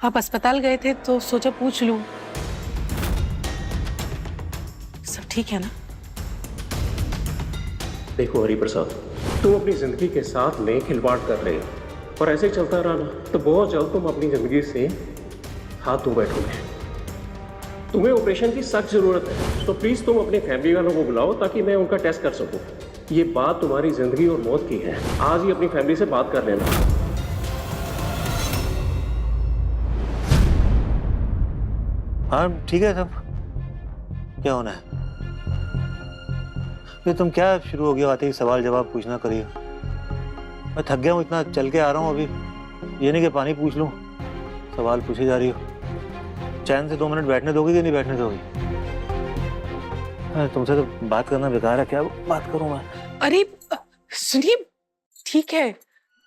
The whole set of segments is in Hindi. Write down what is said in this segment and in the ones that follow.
आप अस्पताल गए थे तो सोचा पूछ लूं। सब ठीक है ना? देखो हरिप्रसाद, तुम अपनी जिंदगी के साथ में खिलवाड़ कर रहे हो और ऐसे ही चलता रहा ना तो बहुत जल्द तुम अपनी जिंदगी से हाथ धो बैठोगे। तुम्हें ऑपरेशन की सख्त जरूरत है, तो प्लीज तुम अपने फैमिली वालों को बुलाओ ताकि मैं उनका टेस्ट कर सकूं। ये बात तुम्हारी जिंदगी और मौत की है, आज ही अपनी फैमिली से बात कर लेना। हाँ ठीक है सब। क्या होना है? ये तुम क्या शुरू हो गया आते ही सवाल जवाब पूछना करिए। मैं थक गया हूँ, इतना चल के आ रहा हूँ अभी। ये नहीं कि पानी पूछ लूँ, सवाल पूछी जा रही हो। चैन से 2 मिनट बैठने दोगी कि नहीं बैठने दोगी? तुमसे तो बात करना बेकार है, क्या बात करूँ मैं? अरे सुनिए, ठीक है,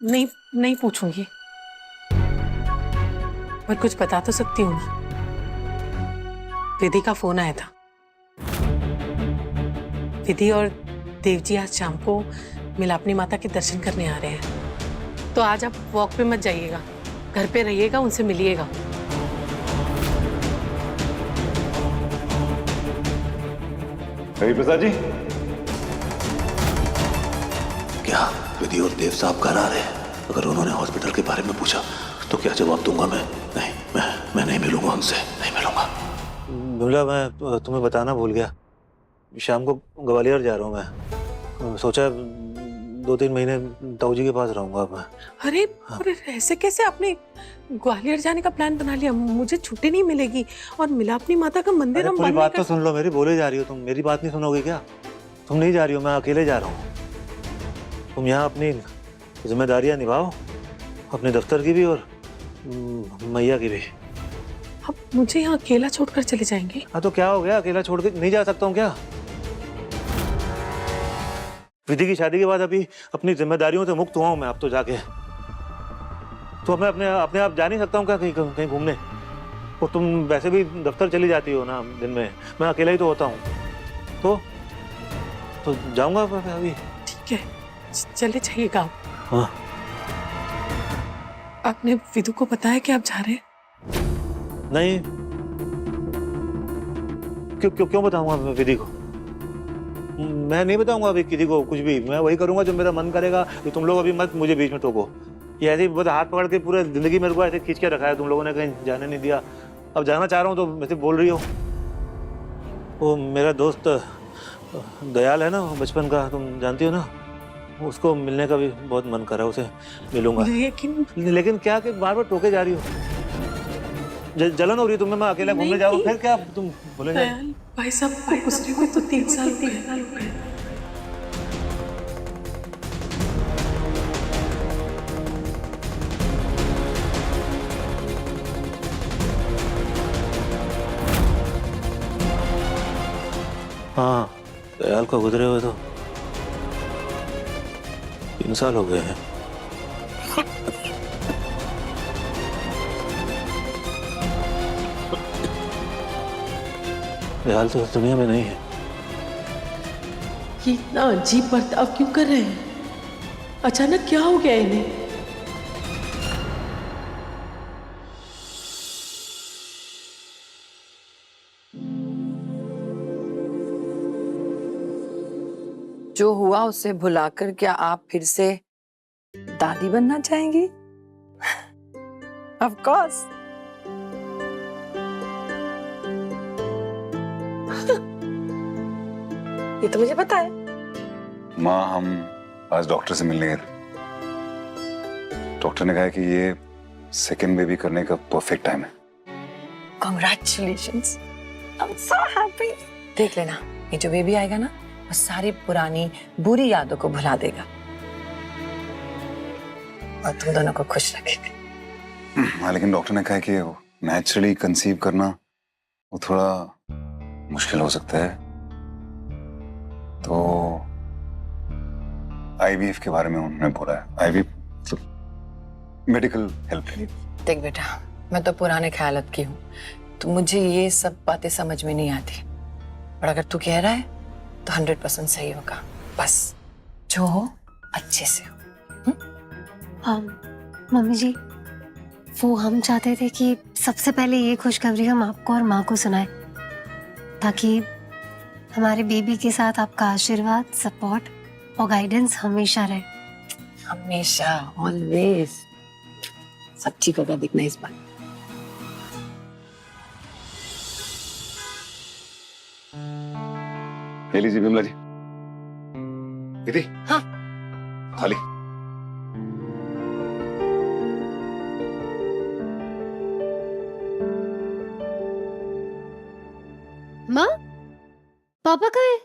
नहीं पूछूंगी, पर कुछ बता तो सकती हूँ। विधि का फोन आया था। विधि और देवजी आज शाम को मिलापनी माता के दर्शन करने आ रहे हैं, तो आज आप वॉक पे मत जाइएगा, घर पे रहिएगा, उनसे मिलिएगा। हरिप्रसाद जी, क्या विधि और देव साहब घर आ रहे हैं? अगर उन्होंने हॉस्पिटल के बारे में पूछा तो क्या जवाब दूंगा मैं? नहीं, मैं नहीं मिलूंगा उनसे, नहीं मिलूंगा। बिमला, मैं तुम्हें बताना भूल गया, शाम को ग्वालियर जा रहा हूँ मैं। सोचा 2-3 महीने ताऊजी के पास रहूंगा अब मैं। अरे अरे ऐसे कैसे? आपने ग्वालियर जाने का प्लान बना लिया? मुझे छुट्टी नहीं मिलेगी, और मिलापनी माता का मंदिर हम पूरी बात तो सुन लो मेरी, बोले जा रही हो तुम, मेरी बात नहीं सुनोगे क्या? तुम नहीं जा रही हो, मैं अकेले जा रहा हूँ। तुम यहाँ अपनी जिम्मेदारियां निभाओ, अपने दफ्तर की भी और मैया की भी। अब मुझे यहाँ अकेला छोड़कर चले जाएंगे? हाँ तो क्या हो गया, अकेला छोड़ के नहीं जा सकता हूँ क्या? विधि की शादी के बाद अभी अपनी जिम्मेदारियों से मुक्त हुआ हूँ मैं अब तो जाके। तो मैं अपने आप जा नहीं सकता हूँ क्या कहीं घूमने? और तुम वैसे भी दफ्तर चली जाती हो ना दिन में, मैं अकेला ही तो होता हूँ। तो जाऊंगा अभी। ठीक है, चले जाइएगा आप। हाँ। आपने विधु को बताया कि आप जा रहे हैं? नहीं, क्यों बताऊंगा विधि को? मैं नहीं बताऊंगा अभी किसी को कुछ भी। मैं वही करूंगा जो मेरा मन करेगा। कि तुम लोग अभी मत मुझे बीच में टोको। ये ऐसे ही हाथ पकड़ के पूरे जिंदगी मेरे को ऐसे खींच के रखा है तुम लोगों ने, कहीं जाने नहीं दिया। अब जाना चाह रहा हूँ तो वैसे बोल रही हो। वो मेरा दोस्त दयाल है ना, बचपन का, तुम जानती हो ना, उसको मिलने का भी बहुत मन कर रहा है, उसे मिलूंगा। लेकिन क्या कि बार बार टोके जा रही हो, जलन हो रही है तुम्हें? मैं अकेला घूमने जा रहा हूँ, फिर क्या तुम बोलेंगे? भाई साहब को गुजरे हुए तो 3 साल हो गए। हाँ, दयाल को गुजरे हुए तो 3 साल हो गए हैं। दयाल तो दुनिया में नहीं है। ये इतना अजीब बर्ताव क्यों कर रहे हैं? अचानक क्या हो गया इन्हें? जो हुआ उसे भुलाकर क्या आप फिर से दादी बनना चाहेंगी? Of course. ये तो मुझे पता है। माँ, हम आज डॉक्टर से मिलने गए थे। डॉक्टर ने कहा कि ये सेकेंड बेबी करने का परफेक्ट टाइम है। Congratulations. I'm so happy. देख लेना, ये जो बेबी आएगा ना, वो सारी पुरानी बुरी यादों को भुला देगा और तुम दोनों को खुश रखेगा। हाँ, लेकिन डॉक्टर ने कहा कि नेचुरली कंसीव करना वो थोड़ा मुश्किल हो सकता है, तो आईवीएफ के बारे में उन्होंने बोला है। आईवीएफ मतलब मेडिकल हेल्प। देख बेटा, मैं तो पुराने ख्यालात की हूँ, तो मुझे ये सब बातें समझ में नहीं आती, और अगर तू कह रहा है तो 100% सही होगा। बस जो हो अच्छे से हो। हाँ मम्मी जी, वो हम चाहते थे कि सबसे पहले ये खुशखबरी हम आपको और माँ को सुनाएं, ताकि हमारे बेबी के साथ आपका आशीर्वाद, सपोर्ट और गाइडेंस हमेशा रहे। हमेशा, ऑलवेज। सच्ची पता दिखना इस बार। ले लीजिए विमला जी। दीदी। हाँ। थाली। माँ, पापा कहाँ है?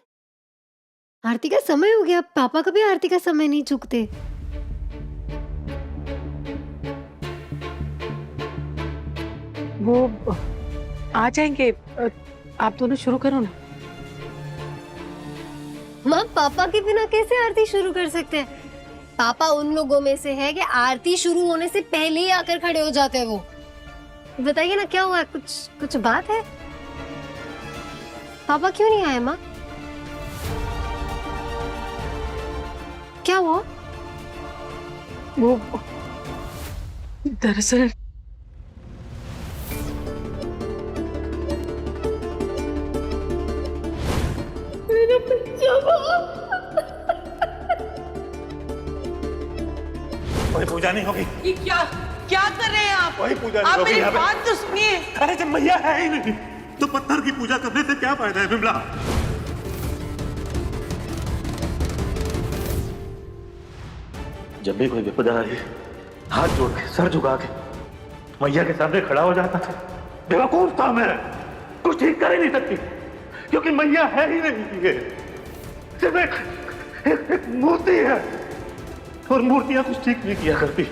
आरती का समय हो गया, पापा कभी आरती का समय नहीं चूकते। वो आ जाएंगे। आप दोनों शुरू करो ना। माँ, पापा के बिना कैसे आरती शुरू कर सकते हैं? पापा उन लोगों में से है कि आरती शुरू होने से पहले ही आकर खड़े हो जाते हैं। वो बताइए ना, क्या हुआ है? कुछ बात है? पापा क्यों नहीं आए माँ? क्या हुआ? वो दरअसल मेरा बच्चा कोई पूजा नहीं होगी। ये क्या क्या कर रहे हैं आप? कोई पूजा नहीं आप होगी मेरी यहाँ पे। बात तो सुनिए। अरे जब मैया है ही नहीं तो पत्थर की पूजा करने से क्या फायदा है विमला? जब भी कोई विपदा आई, हाथ जोड़ के सर झुका के मैया के सामने खड़ा हो जाता था। बेवकूफ था मैं, कुछ ठीक कर ही नहीं सकती क्योंकि मैया है ही नहीं। ये सिर्फ एक मूर्ति है और मूर्तियां कुछ ठीक नहीं किया करती।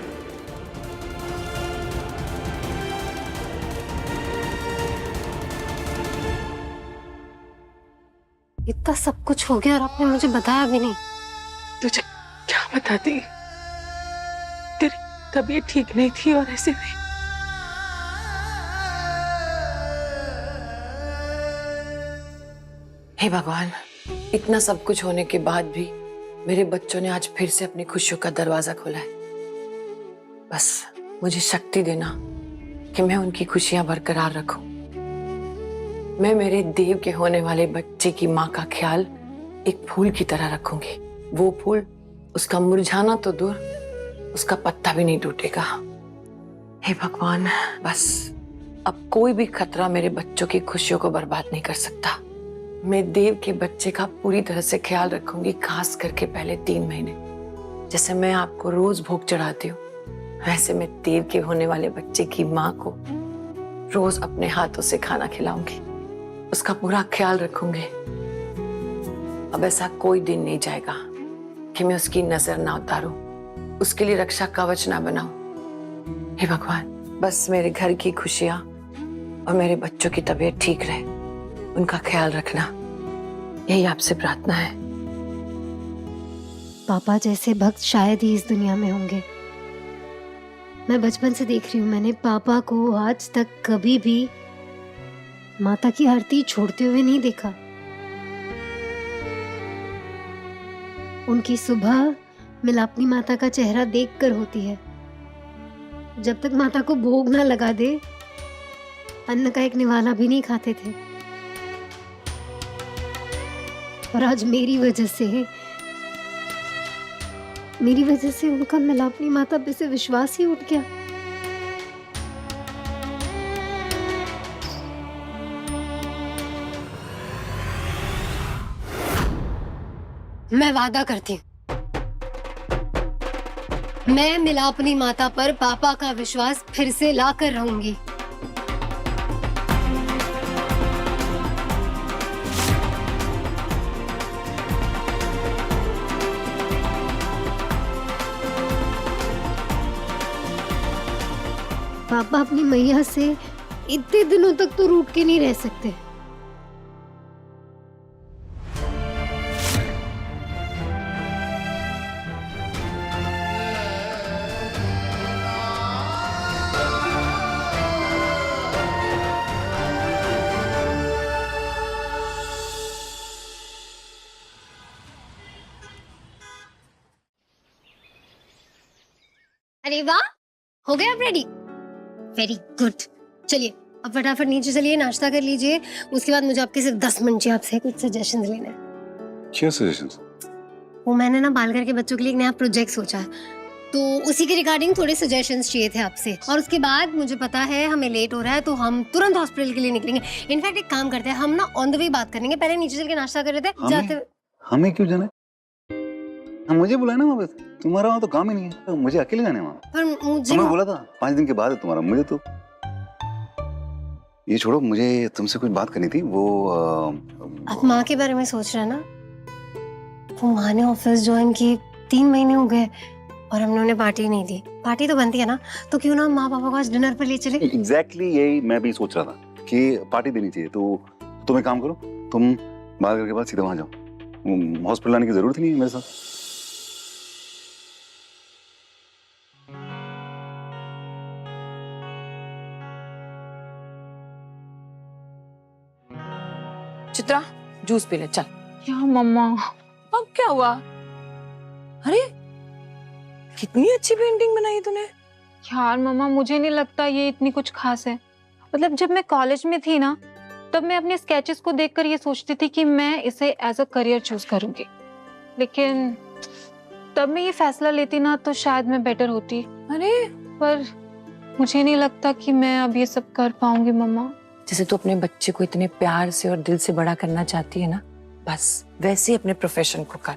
इतना सब कुछ हो गया और आपने मुझे बताया भी नहीं। तुझे क्या बताती? तेरी तबीयत ठीक नहीं थी और ऐसे में हे भगवान, इतना सब कुछ होने के बाद भी मेरे बच्चों ने आज फिर से अपनी खुशियों का दरवाजा खोला है। बस मुझे शक्ति देना कि मैं उनकी खुशियां बरकरार रखूं। मैं मेरे देव के होने वाले बच्चे की माँ का ख्याल एक फूल की तरह रखूंगी। वो फूल, उसका मुरझाना तो दूर, उसका पत्ता भी नहीं टूटेगा। हे भगवान, बस अब कोई भी खतरा मेरे बच्चों की खुशियों को बर्बाद नहीं कर सकता। मैं देव के बच्चे का पूरी तरह से ख्याल रखूंगी, खास करके पहले 3 महीने। जैसे मैं आपको रोज भोग चढ़ाती हूँ, वैसे मैं देव के होने वाले बच्चे की माँ को रोज अपने हाथों से खाना खिलाऊंगी, उसका पूरा ख्याल रखूंगी। अब ऐसा कोई दिन नहीं जाएगा कि मैं उसकी नजर ना उतारूं, उसके लिए रक्षा कवच ना बनाऊं। हे भगवान, बस मेरे घर की खुशियां और मेरे बच्चों की तबीयत ठीक रहे, उनका ख्याल रखना, यही आपसे प्रार्थना है। पापा जैसे भक्त शायद ही इस दुनिया में होंगे। मैं बचपन से देख रही हूँ, मैंने पापा को आज तक कभी भी माता की आरती छोड़ते हुए नहीं देखा। उनकी सुबह मिलापनी माता का चेहरा देखकर होती है। जब तक माता को भोग ना लगा दे, अन्न का एक निवाला भी नहीं खाते थे। और आज मेरी वजह से उनका मिलापनी माता पे से विश्वास ही उठ गया। मैं वादा करती हूँ, मैं मिलापनी माता पर पापा का विश्वास फिर से लाकर रहूंगी। पापा अपनी मैया से इतने दिनों तक तो रूठ के नहीं रह सकते। अरे वाह, हो गया आप रेडी? Very good. चलिए अब फटाफट नीचे चलिए, नाश्ता कर लीजिए। उसके बाद मुझे आपके सिर्फ 10 मिनट चाहिए, आपसे कुछ सजेशंस लेने हैं। क्या सजेशंस? वो मैंने ना बालघर के बच्चों के लिए एक नया प्रोजेक्ट सोचा है, तो उसी के रिगार्डिंग थोड़े सजेशंस चाहिए थे आपसे। और उसके बाद मुझे पता है हमें लेट हो रहा है, तो हम तुरंत हॉस्पिटल के लिए निकलेंगे। इनफैक्ट एक काम करते हैं, हम ना ऑन द वे बात करेंगे, पहले नीचे चल के नाश्ता कर रहे थे जाते। हमें क्यों जाना है? मुझे बुलाया ना वहाँ पे, तुम्हारा वहाँ तो काम ही नहीं है, तो मुझे अकेले जाने वहाँ। पर मुझे तुम्हें बोला था 5 दिन के बाद है तुम्हारा, मुझे तो ये छोड़ो, मुझे तुमसे कुछ बात करनी थी। वो आप माँ के बारे में सोच रहे हैं ना? वो माँ ने ऑफिस ज्वाइन की 3 महीने हो गए और हमने उन्हें पार्टी नहीं दी। पार्टी तो बनती है ना, तो क्यों ना माँ पापा को आज डिनर पर ले चले। एग्जैक्टली यही मैं भी सोच रहा था कि पार्टी देनी चाहिए। तो तुम एक काम करो, तुम बात करके बाद सीधा वहां जाओ, हॉस्पिटल आने की जरूरत नहीं है मेरे साथ। चित्रा जूस पी ले चल। क्या मम्मा, अब क्या हुआ? अरे कितनी अच्छी पेंटिंग बनाई तूने। यार मम्मा, मुझे नहीं लगता ये इतनी कुछ खास है। मतलब जब मैं कॉलेज में थी ना, तब मैं अपने स्केचेस को देखकर ये सोचती थी कि मैं इसे एज अ करियर चूज करूंगी, लेकिन तब मैं ये फैसला लेती ना तो शायद मैं बेटर होती। अरे पर मुझे नहीं लगता कि मैं अब ये सब कर पाऊंगी मम्मा। जैसे तू अपने बच्चे को इतने प्यार से और दिल से बड़ा करना चाहती है ना, बस वैसे ही अपने प्रोफेशन को कर,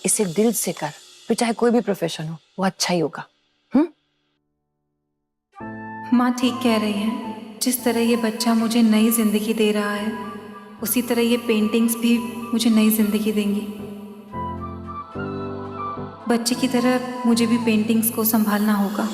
इसे दिल से कर, फिर चाहे कोई भी प्रोफेशन हो वो अच्छा ही होगा। माँ ठीक कह रही है। जिस तरह ये बच्चा मुझे नई जिंदगी दे रहा है, उसी तरह ये पेंटिंग्स भी मुझे नई जिंदगी देंगी। बच्चे की तरह मुझे भी पेंटिंग्स को संभालना होगा।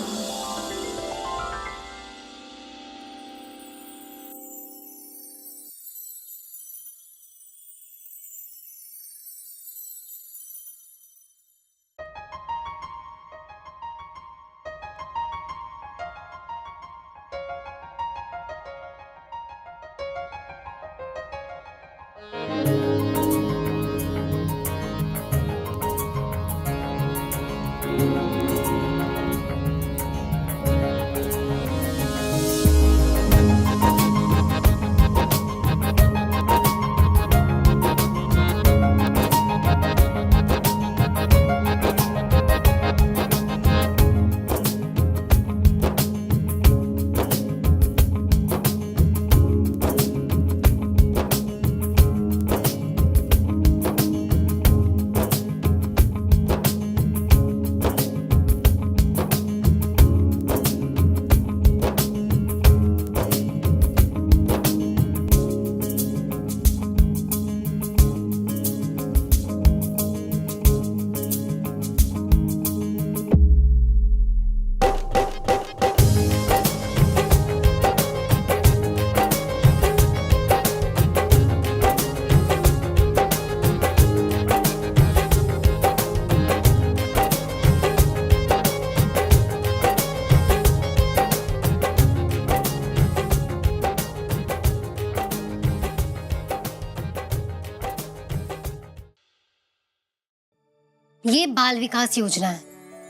ये बाल विकास योजना है।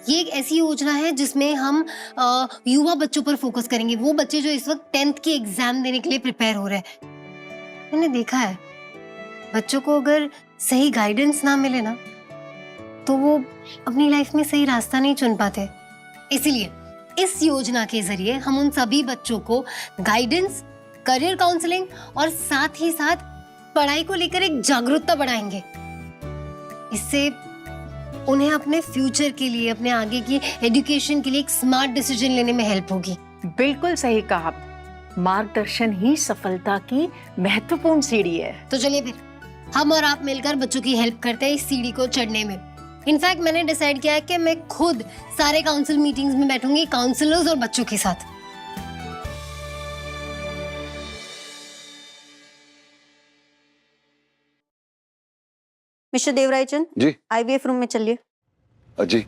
ये एक ऐसी योजना है जिसमें हम युवा बच्चों पर फोकस करेंगे, वो बच्चे जो इस वक्त 10th के एग्जाम देने के लिए प्रिपेयर हो रहे हैं। मैंने देखा है बच्चों को अगर सही गाइडेंस ना मिले ना, तो वो अपनी लाइफ में सही रास्ता नहीं चुन पाते। इसीलिए इस योजना के जरिए हम उन सभी बच्चों को गाइडेंस, करियर काउंसलिंग और साथ ही साथ पढ़ाई को लेकर एक जागरूकता बढ़ाएंगे। इससे उन्हें अपने फ्यूचर के लिए, अपने आगे की एजुकेशन के लिए एक स्मार्ट डिसीजन लेने में हेल्प होगी। बिल्कुल सही कहा। मार्गदर्शन ही सफलता की महत्वपूर्ण सीढ़ी है। तो चलिए फिर हम और आप मिलकर बच्चों की हेल्प करते हैं इस सीढ़ी को चढ़ने में। इनफैक्ट मैंने डिसाइड किया है कि मैं खुद सारे काउंसिल मीटिंग्स में बैठूंगी, काउंसलर्स और बच्चों के साथ। मिस्टर देवराजन जी। आईवीएफ रूम में चलिए। जी।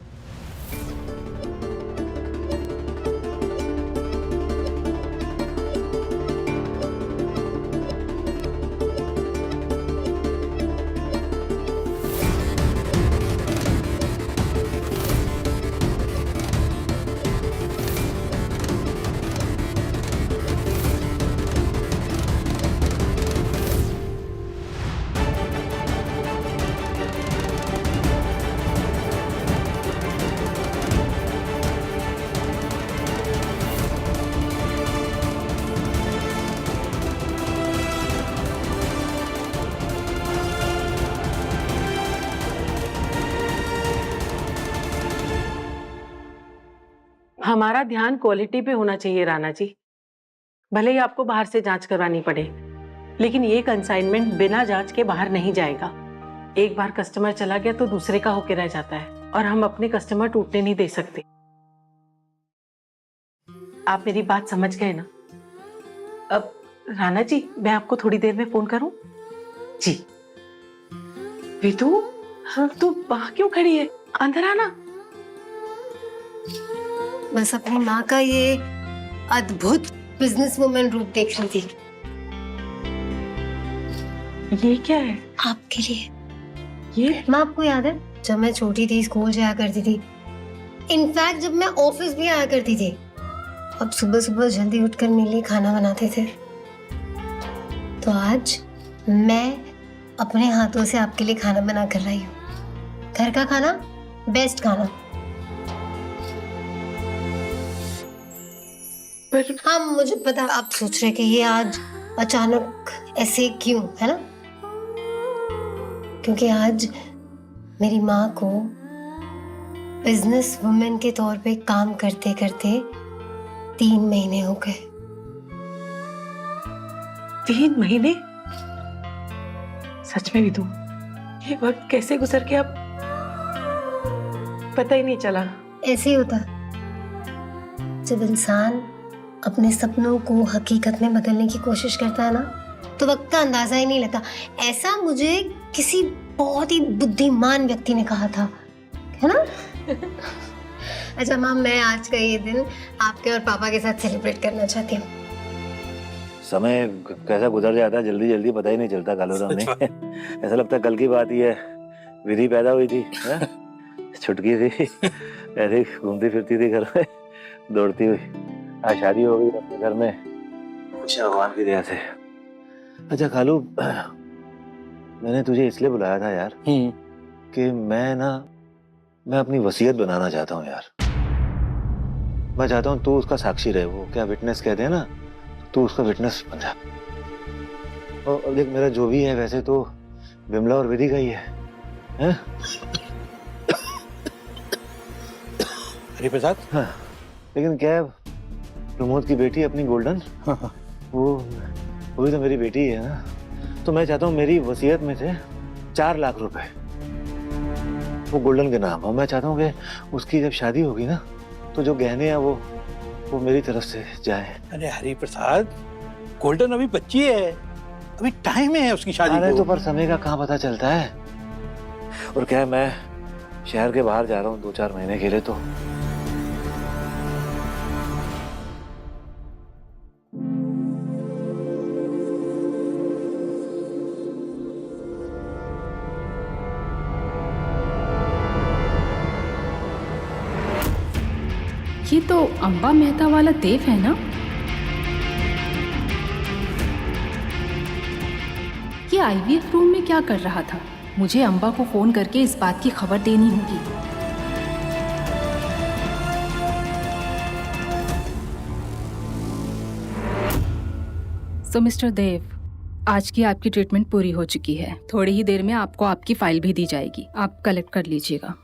हमारा ध्यान क्वालिटी पे होना चाहिए राणा जी। भले ही आपको बाहर से जांच करवानी पड़े, लेकिन ये कंसाइनमेंट बिना जांच के बाहर नहीं जाएगा। एक बार कस्टमर चला गया तो दूसरे का होके रह जाता है, और हम अपने कस्टमर टूटने नहीं दे सकते। आप मेरी बात समझ गए ना? अब राणा जी, मैं आपको थोड़ी देर में फोन करूं? जी। विधु, हाँ, तू वहां क्यों खड़ी है? अंदर आना। बस अपनी माँ का ये अद्भुत बिजनेस वुमन रूप देख रही थी। ये क्या है? आपके लिए। ये माँ, आपको याद है जब मैं छोटी थी स्कूल जाया करती थी, इनफैक्ट जब मैं ऑफिस भी आया करती थी, अब सुबह सुबह जल्दी उठकर मेरे लिए खाना बनाते थे। तो आज मैं अपने हाथों से आपके लिए खाना बना कर लाई हूँ। घर का खाना, बेस्ट खाना। पर हाँ, मुझे पता आप सोच रहे कि ये आज अचानक ऐसे क्यों, है ना? क्योंकि आज मेरी माँ को बिजनेस वुमेन के तौर पे काम करते करते 3 महीने हो गए। 3 महीने? सच में विधु, ये वक्त कैसे गुजर गया पता ही नहीं चला। ऐसे ही होता जब इंसान अपने सपनों को हकीकत में बदलने की कोशिश करता है ना, तो वक्त का अंदाजा ही नहीं लगता। ऐसा मुझे किसी बहुत ही बुद्धिमान व्यक्ति ने कहा था, है ना? अच्छा माम, मैं आज का ये दिन आपके और पापा के साथ सेलिब्रेट करना चाहती हूँ। समय कैसा गुजर जाता है जल्दी जल्दी, पता ही नहीं चलता कालूराम ने। ऐसा लगता है कल की बात ही है, विधि पैदा हुई थी, छुटकी थी, ऐसे ही घूमती फिरती थी घर में, दौड़ती हुई। आज शादी हो गई अपने घर में, भगवान की दया से। अच्छा खालू, मैंने तुझे इसलिए बुलाया था यार कि मैं अपनी वसीयत बनाना चाहता हूँ यार। मैं चाहता हूँ तू उसका साक्षी रहे, वो क्या विटनेस कहते हैं ना, तू उसका विटनेस बन जा। और देख, मेरा जो भी है वैसे तो विमला और विधि का ही है, हैं? हरिप्रसाद? हाँ, लेकिन क्या है, प्रमोद की बेटी अपनी गोल्डन, वो भी तो मेरी बेटी है ना। तो मैं चाहता हूँ मेरी वसीयत में से 4 लाख रुपए वो गोल्डन के नाम, और मैं चाहता हूँ कि उसकी जब शादी होगी ना, तो जो गहने हैं वो मेरी तरफ से जाए। अरे हरिप्रसाद, गोल्डन अभी बच्ची है, अभी टाइम है उसकी शादी अरे को। तो पर समय का कहाँ पता चलता है। और क्या है, मैं शहर के बाहर जा रहा हूँ 2-4 महीने के लिए, तो ये तो अंबा मेहता वाला देव है ना? ये आईवीएफ रूम में क्या कर रहा था? मुझे अंबा को फोन करके इस बात की खबर देनी होगी। सो मिस्टर देव, आज की आपकी ट्रीटमेंट पूरी हो चुकी है। थोड़ी ही देर में आपको आपकी फाइल भी दी जाएगी, आप कलेक्ट कर लीजिएगा।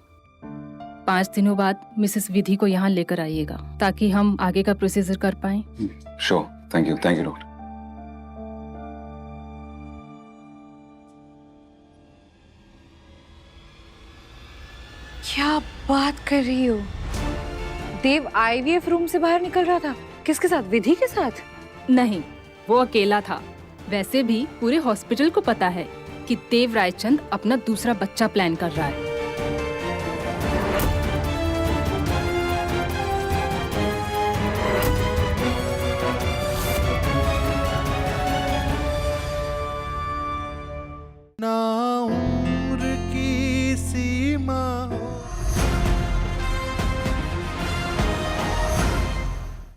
5 दिनों बाद मिसेस विधि को यहाँ लेकर आइएगा ताकि हम आगे का प्रोसीजर कर पाएं। Sure, thank you doctor. क्या बात कर रही हो? देव आईवीएफ रूम से बाहर निकल रहा था? किसके साथ? विधि के साथ? नहीं, वो अकेला था। वैसे भी पूरे हॉस्पिटल को पता है कि देव रायचंद अपना दूसरा बच्चा प्लान कर रहा है।